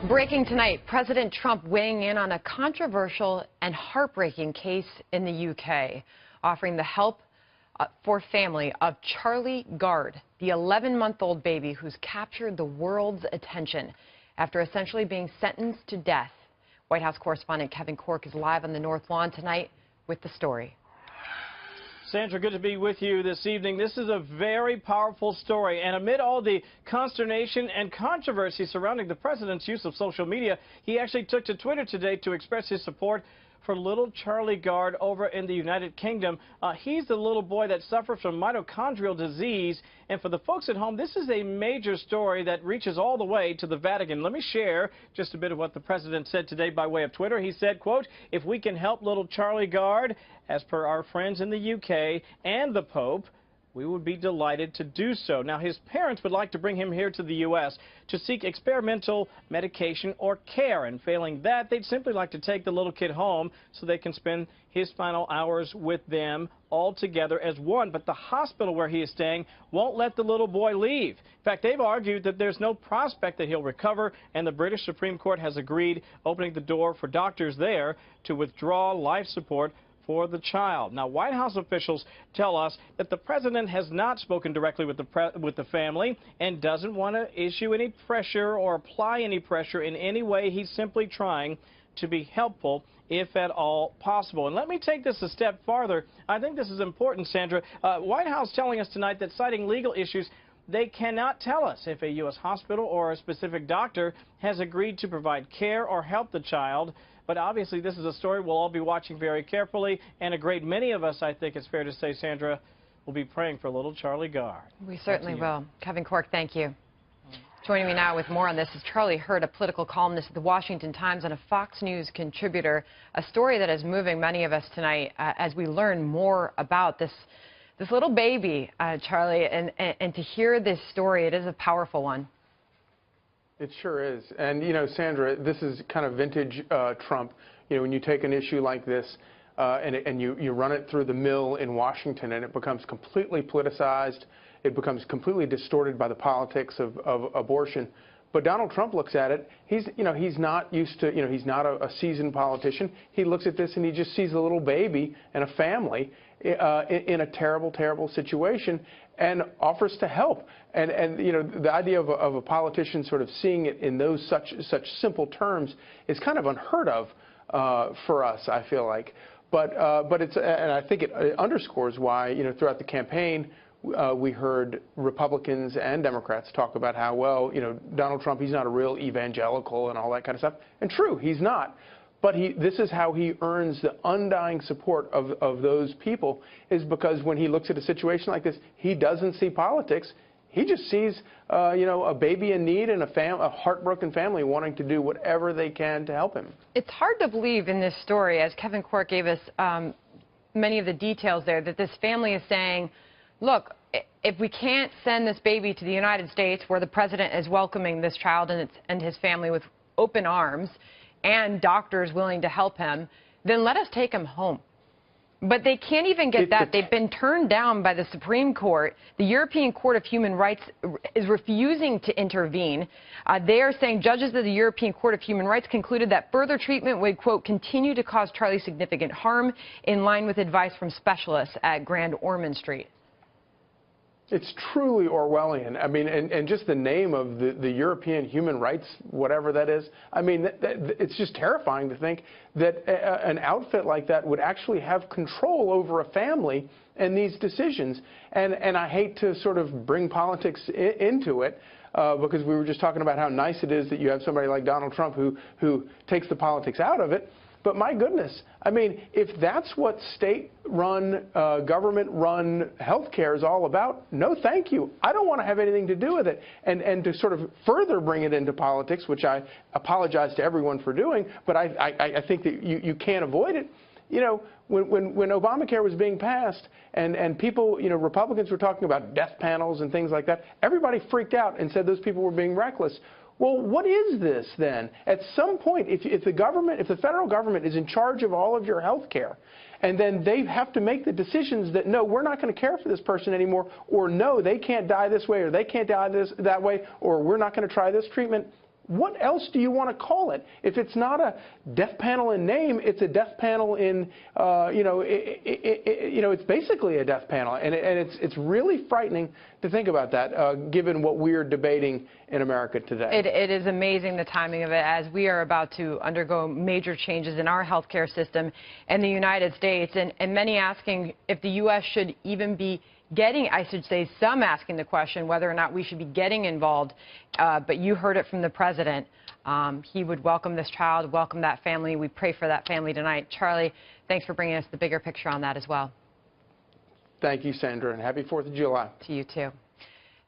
Breaking tonight, President Trump weighing in on a controversial and heartbreaking case in the UK, offering the help for family of Charlie Gard, the 11-month-old baby who's captured the world's attention after essentially being sentenced to death. White House correspondent Kevin Corke is live on the North Lawn tonight with the story. Sandra, good to be with you this evening. This is a very powerful story, and amid all the consternation and controversy surrounding the president's use of social media, he actually took to Twitter today to express his support for little Charlie Gard over in the United Kingdom. He's the little boy that suffers from mitochondrial disease, and for the folks at home, this is a major story that reaches all the way to the Vatican. Let me share just a bit of what the president said today by way of Twitter. He said, quote, "If we can help little Charlie Gard, as per our friends in the UK and the Pope, we would be delighted to do so." Now, his parents would like to bring him here to the U.S. to seek experimental medication or care, and failing that, they'd simply like to take the little kid home so they can spend his final hours with them all together as one. But the hospital where he is staying won't let the little boy leave. In fact, they've argued that there's no prospect that he'll recover, and the British Supreme Court has agreed, opening the door for doctors there to withdraw life support for the child. Now, White House officials tell us that the president has not spoken directly with the family and doesn't want to issue any pressure or apply any pressure in any way. He's simply trying to be helpful, if at all possible. And let me take this a step farther. I think this is important, Sandra. White House telling us tonight that, citing legal issues, they cannot tell us if a U.S. hospital or a specific doctor has agreed to provide care or help the child. But obviously, this is a story we'll all be watching very carefully, and a great many of us, I think it's fair to say, Sandra, will be praying for little Charlie Gard. We certainly will. Kevin Corke, thank you. Joining me now with more on this is Charlie Hurd, a political columnist at the Washington Times and a Fox News contributor, a story that is moving many of us tonight as we learn more about this little baby, Charlie, and to hear this story, it is a powerful one. It sure is. And, you know, Sandra, this is kind of vintage Trump. You know, when you take an issue like this and you run it through the mill in Washington and it becomes completely politicized, it becomes completely distorted by the politics of abortion. But Donald Trump looks at it, he's not used to, he's not a seasoned politician. He looks at this and he just sees a little baby and a family in a terrible, terrible situation and offers to help. And the idea of a politician sort of seeing it in those such simple terms is kind of unheard of for us, I feel like. But it's, and I think it underscores why, throughout the campaign, we heard Republicans and Democrats talk about how, well, Donald Trump, he's not a real evangelical and all that kind of stuff. And true, he's not. But this is how he earns the undying support of those people, is because when he looks at a situation like this, he doesn't see politics. He just sees, a baby in need and a heartbroken family wanting to do whatever they can to help him. It's hard to believe in this story, as Kevin Corke gave us many of the details there, that this family is saying, look, if we can't send this baby to the United States, where the president is welcoming this child and his family with open arms, and doctors willing to help him, then let us take him home. But they can't even get that. They've been turned down by the Supreme Court. The European Court of Human Rights is refusing to intervene. They are saying judges of the European Court of Human Rights concluded that further treatment would, quote, continue to cause Charlie significant harm, in line with advice from specialists at Grand Ormond Street. It's truly Orwellian. I mean, and just the name of the European Human Rights, whatever that is, I mean, it's just terrifying to think that an outfit like that would actually have control over a family and these decisions. And I hate to sort of bring politics into it, because we were just talking about how nice it is that you have somebody like Donald Trump who takes the politics out of it. But my goodness, I mean, if that's what state-run, government-run health care is all about, no thank you. I don't want to have anything to do with it. And to sort of further bring it into politics, which I apologize to everyone for doing, but I think that you can't avoid it. When Obamacare was being passed and people, Republicans were talking about death panels and things like that, everybody freaked out and said those people were being reckless. Well, what is this then? At some point, if the federal government is in charge of all of your health care, and then they have to make the decisions that, no, we're not going to care for this person anymore, or no, they can't die this way, or they can't die that way, or we're not going to try this treatment, What else do you want to call it? If it's not a death panel in name, it's a death panel in, it's basically a death panel. And it's really frightening to think about that, given what we're debating in America today. It is amazing, the timing of it, as we are about to undergo major changes in our healthcare system in the United States, and many asking if the U.S. should even be getting, I should say, some asking the question whether or not we should be getting involved. But you heard it from the president. He would welcome this child, welcome that family. We pray for that family tonight. Charlie, thanks for bringing us the bigger picture on that as well. Thank you, Sandra, and happy 4th of July. To you, too.